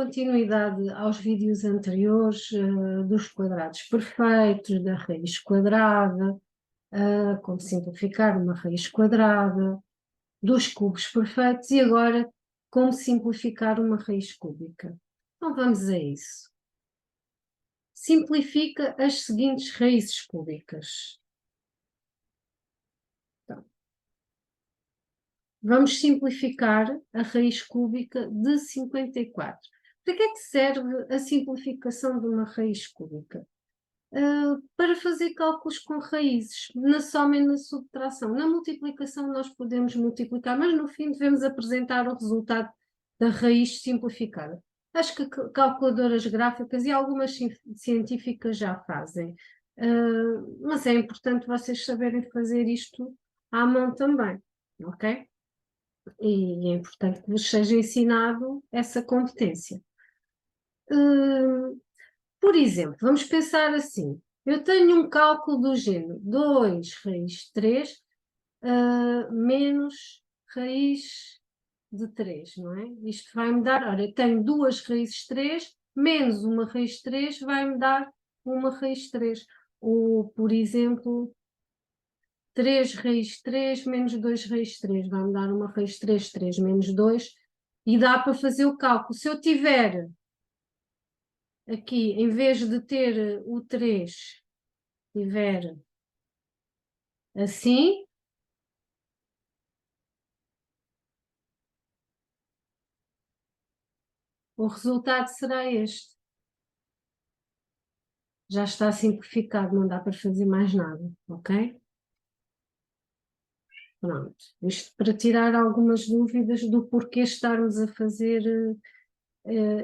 continuidade aos vídeos anteriores dos quadrados perfeitos, da raiz quadrada, como simplificar uma raiz quadrada, dos cubos perfeitos e agora como simplificar uma raiz cúbica. Então vamos a isso. Simplifica as seguintes raízes cúbicas. Então, vamos simplificar a raiz cúbica de 54. Para que é que serve a simplificação de uma raiz cúbica? Para fazer cálculos com raízes, na soma e na subtração. Na multiplicação nós podemos multiplicar, mas no fim devemos apresentar o resultado da raiz simplificada. Acho que calculadoras gráficas e algumas científicas já fazem, mas é importante vocês saberem fazer isto à mão também, ok? E é importante que vos seja ensinado essa competência. Por exemplo, vamos pensar assim, eu tenho um cálculo do género 2 raiz de 3 menos raiz de 3, não é? Isto vai-me dar, olha, eu tenho 2 raízes de 3 menos uma raiz de 3 vai-me dar uma raiz de 3. Ou, por exemplo, 3 raiz de 3 menos 2 raiz de 3 vai-me dar uma raiz de 3, 3 menos 2, e dá para fazer o cálculo. Se eu tiver aqui, em vez de ter o 3, tiver assim, o resultado será este. Já está simplificado, não dá para fazer mais nada, ok? Pronto, isto para tirar algumas dúvidas do porquê estarmos a fazer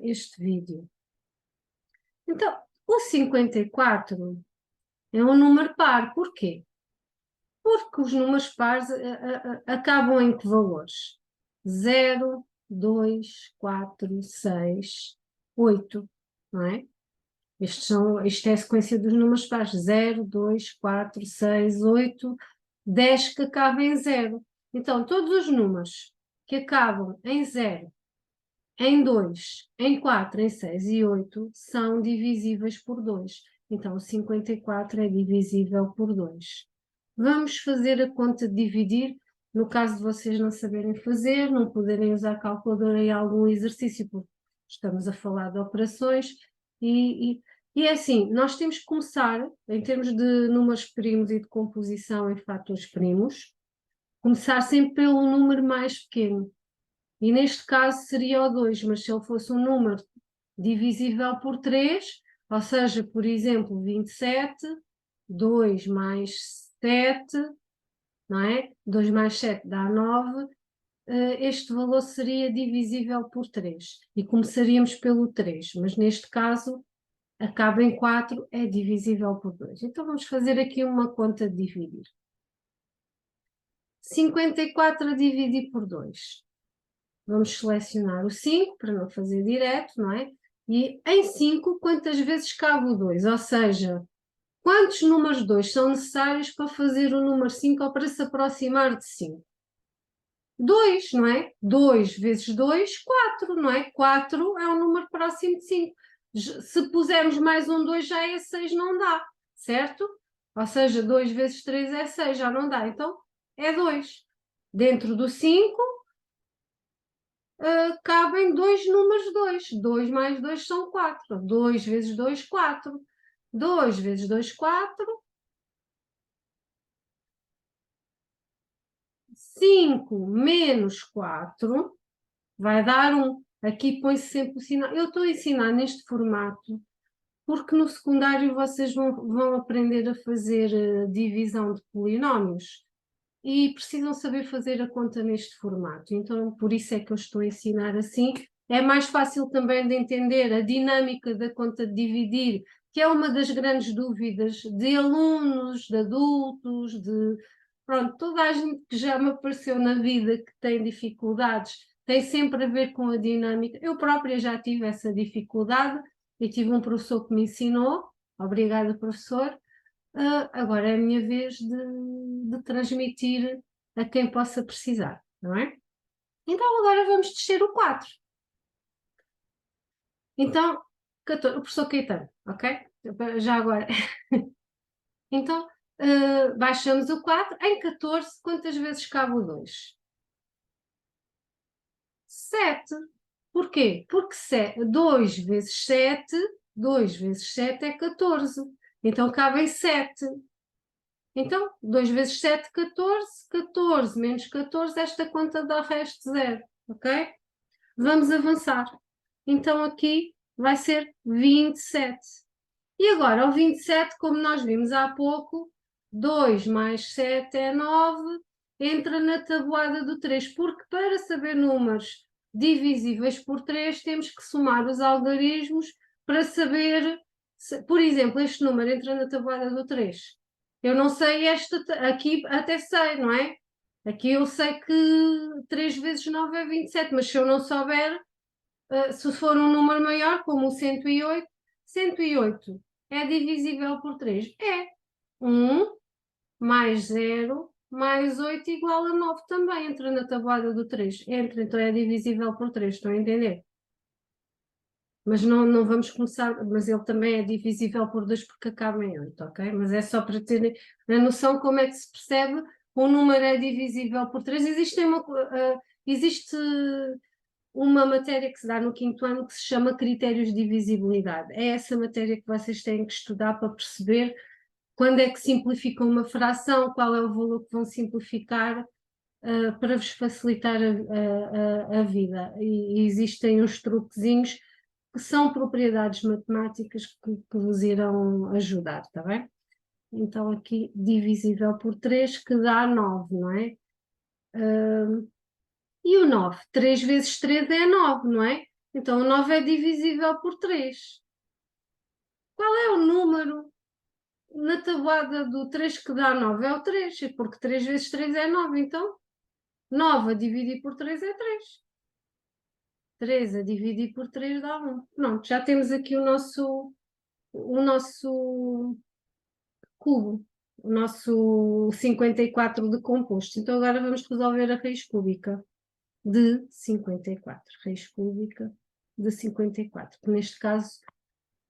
este vídeo. Então, o 54 é um número par, porquê? Porque os números pares acabam em que valores? 0, 2, 4, 6, 8, não é? Isto é a sequência dos números pares, 0, 2, 4, 6, 8, 10 que acabam em 0. Então, todos os números que acabam em 0, em 2, em 4, em 6 e 8 são divisíveis por 2. Então, o 54 é divisível por 2. Vamos fazer a conta de dividir. No caso de vocês não saberem fazer, não poderem usar calculadora em algum exercício, porque estamos a falar de operações, e é assim, nós temos que começar, em termos de números primos e de composição em fatores primos, começar sempre pelo número mais pequeno. E neste caso seria o 2, mas se ele fosse um número divisível por 3, ou seja, por exemplo, 27, 2 mais 7, não é? 2 mais 7 dá 9, este valor seria divisível por 3. E começaríamos pelo 3, mas neste caso acaba em 4, é divisível por 2. Então vamos fazer aqui uma conta de dividir. 54 a dividir por 2. Vamos selecionar o 5 para não fazer direto, não é? E em 5, quantas vezes cabe o 2? Ou seja, quantos números 2 são necessários para fazer o número 5 ou para se aproximar de 5? 2, não é? 2 vezes 2, 4, não é? 4 é um número próximo de 5. Se pusermos mais um 2 já é 6, não dá, certo? Ou seja, 2 vezes 3 é 6, já não dá. Então, é 2. Dentro do 5, cabem dois números 2. 2 mais 2 são 4. 2 vezes 2, 4. 2 vezes 2, 4. 5 menos 4 vai dar 1. Aqui põe-se sempre o sinal. Eu estou a ensinar neste formato porque no secundário vocês vão aprender a fazer divisão de polinómios e precisam saber fazer a conta neste formato. Então, por isso é que eu estou a ensinar assim. É mais fácil também de entender a dinâmica da conta de dividir, que é uma das grandes dúvidas de alunos, de adultos, de... Pronto, toda a gente que já me apareceu na vida que tem dificuldades, tem sempre a ver com a dinâmica. Eu própria já tive essa dificuldade e tive um professor que me ensinou. Obrigada, professor. Agora é a minha vez de transmitir a quem possa precisar, não é? Então agora vamos descer o 4. Então, 14, o professor Caetano, ok? Já agora. Então, baixamos o 4. Em 14, quantas vezes cabe o 2? 7. Porquê? Porque 2 vezes 7, 2 vezes 7 é 14. Então, cabem 7. Então, 2 vezes 7, 14. 14 menos 14, esta conta dá resto zero, ok? Vamos avançar. Então, aqui vai ser 27. E agora, o 27, como nós vimos há pouco, 2 mais 7 é 9, entra na tabuada do 3, porque para saber números divisíveis por 3, temos que somar os algarismos para saber, por exemplo, este número entra na tabuada do 3. Eu não sei esta, aqui até sei, não é? Aqui eu sei que 3 vezes 9 é 27, mas se eu não souber, se for um número maior, como o 108, 108 é divisível por 3? É. 1 mais 0 mais 8 igual a 9 também. Entra na tabuada do 3. Entra, então é divisível por 3. Estão a entender? Mas não vamos começar, mas ele também é divisível por 2 porque acaba em 8, ok? Mas é só para terem a noção como é que se percebe um número é divisível por 3. Existe uma matéria que se dá no quinto ano que se chama critérios de divisibilidade. É essa matéria que vocês têm que estudar para perceber quando é que simplificam uma fração, qual é o valor que vão simplificar, para vos facilitar a vida. E existem uns truquezinhos que são propriedades matemáticas que vos irão ajudar, está bem? Então aqui divisível por 3 que dá 9, não é? E o 9? 3 vezes 3 é 9, não é? Então o 9 é divisível por 3. Qual é o número na tabuada do 3 que dá 9? É o 3, porque 3 vezes 3 é 9. Então 9 a dividir por 3 é 3. 3 a dividir por 3 dá 1. Pronto, já temos aqui o nosso cubo, o nosso 54 de composto. Então agora vamos resolver a raiz cúbica de 54. Raiz cúbica de 54, que neste caso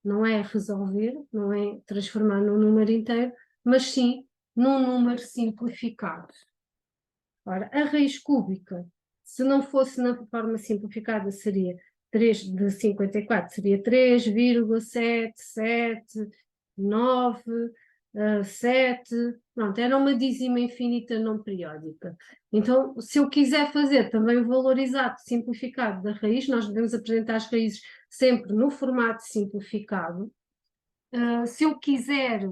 não é resolver, não é transformar num número inteiro, mas sim num número simplificado. Ora, a raiz cúbica, se não fosse na forma simplificada, seria 3 de 54, seria 3,779, 7, pronto, era uma dízima infinita não periódica. Então, se eu quiser fazer também o valor exato simplificado da raiz, nós devemos apresentar as raízes sempre no formato simplificado. Se eu quiser,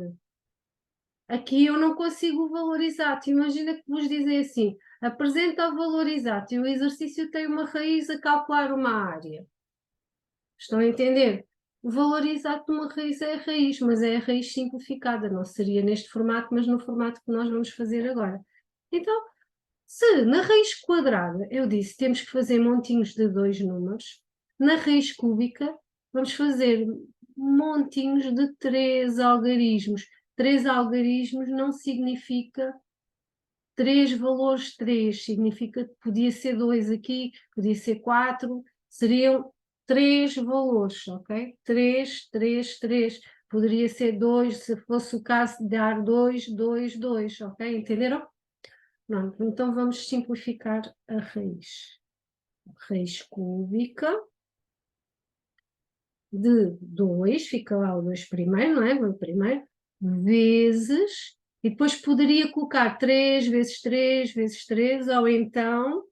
aqui eu não consigo o valor exato. Imagina que vos dizem assim, apresenta o valor exato e o exercício tem uma raiz a calcular uma área. Estão a entender? O valor exato de uma raiz é a raiz, mas é a raiz simplificada, não seria neste formato, mas no formato que nós vamos fazer agora. Então, se na raiz quadrada, eu disse, temos que fazer montinhos de 2 números, na raiz cúbica, vamos fazer montinhos de 3 algarismos. 3 algarismos não significa 3 valores 3, significa que podia ser 2 aqui, podia ser 4, seriam 3 valores, ok? 3, 3, 3. Poderia ser 2, se fosse o caso de dar 2, 2, 2, ok? Entenderam? Pronto, então vamos simplificar a raiz. Raiz cúbica de 2, fica lá o 2 primeiro, não é? O primeiro, vezes, e depois poderia colocar 3 vezes 3 vezes 3, ou então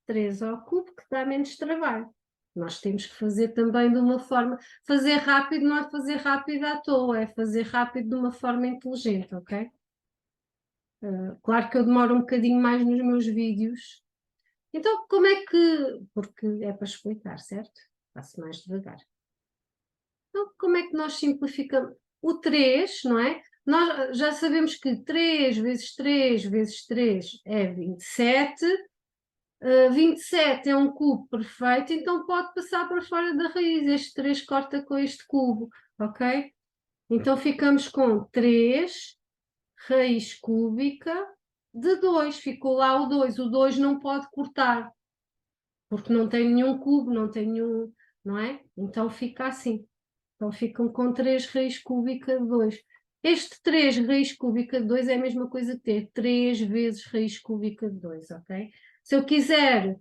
3 ao cubo, que dá menos trabalho. Nós temos que fazer também de uma forma. Fazer rápido não é fazer rápido à toa, é fazer rápido de uma forma inteligente, ok? Claro que eu demoro um bocadinho mais nos meus vídeos. Então, como é que. Porque é para explicar, certo? Faço mais devagar. Então, como é que nós simplificamos? O 3, não é? Nós já sabemos que 3 vezes 3 vezes 3 é 27. 27 é um cubo perfeito, então pode passar para fora da raiz. Este 3 corta com este cubo, ok? Então ficamos com 3 raiz cúbica de 2. Ficou lá o 2. O 2 não pode cortar, porque não tem nenhum cubo, não tem nenhum. não é? Então fica assim. Então ficam com 3 raiz cúbica de 2. Este 3 raiz cúbica de 2 é a mesma coisa que ter 3 vezes raiz cúbica de 2, ok? Se eu quiser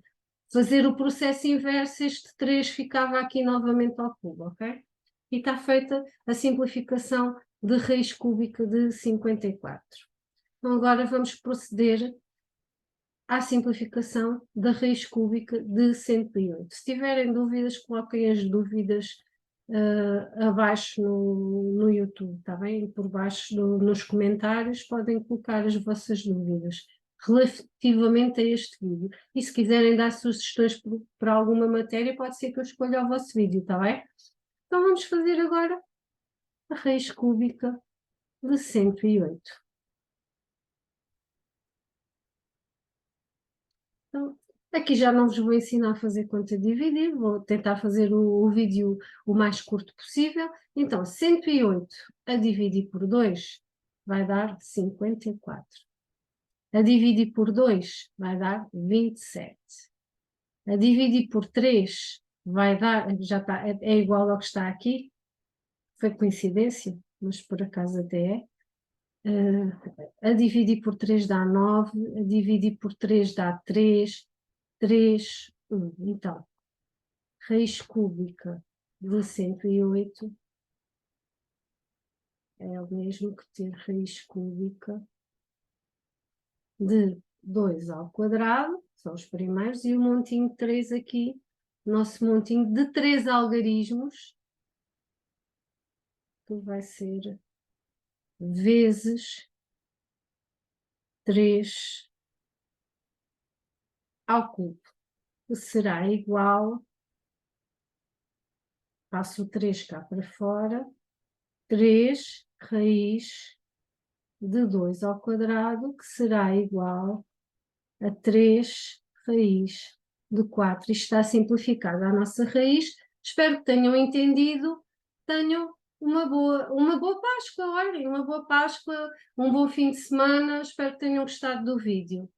fazer o processo inverso, este 3 ficava aqui novamente ao cubo, ok? E está feita a simplificação de raiz cúbica de 54. Então agora vamos proceder à simplificação da raiz cúbica de 108. Se tiverem dúvidas, coloquem as dúvidas abaixo no YouTube, está bem? Por baixo nos comentários podem colocar as vossas dúvidas relativamente a este vídeo. E se quiserem dar sugestões para alguma matéria, pode ser que eu escolha o vosso vídeo, está bem? Então vamos fazer agora a raiz cúbica de 108. Então, aqui já não vos vou ensinar a fazer conta dividir, vou tentar fazer o vídeo o mais curto possível. Então, 108 a dividir por 2 vai dar 54. A dividir por 2 vai dar 27. A dividir por 3 vai dar, já está, é igual ao que está aqui. Foi coincidência, mas por acaso até é. A dividir por 3 dá 9, a dividir por 3 dá 3, 3, 1. Então, raiz cúbica de 108 é o mesmo que ter raiz cúbica de 2 ao quadrado, são os primeiros, e o montinho de 3 aqui, nosso montinho de 3 algarismos, que vai ser vezes 3 ao cubo, que será igual, passo o 3 cá para fora, 3 raiz de 2 ao quadrado, que será igual a 3 raiz de 4. Isto está simplificado a nossa raiz. Espero que tenham entendido. Tenham uma boa Páscoa, olhem, uma boa Páscoa, um bom fim de semana. Espero que tenham gostado do vídeo.